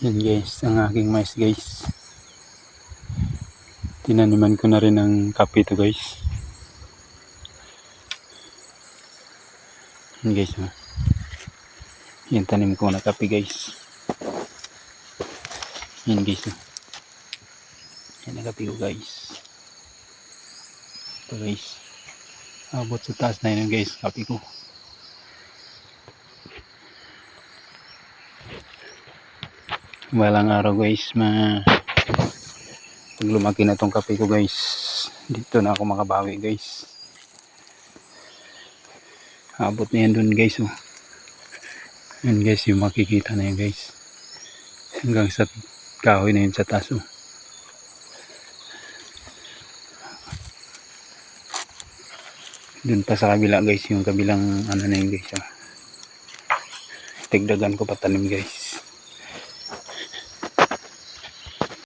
Yan guys, ang aking mais guys. Tinaniman ko na rin ng kape to guys. Yan guys, yan tanim ko na kape guys. Yan guys, yan ang kape ko guys. Ito guys, abot sa taas na yun guys, kape ko. Balang araw guys, pag lumaki na tong kape ko guys, dito na ako makabawi guys. Abot na yan dun guys, oh. Yan guys, yung makikita na yan guys, hanggang sa kahoy na yun sa taas, oh. Dun pa sa kabila guys, yung kabilang ano na yun guys, oh. Tigdagan ko patanim guys.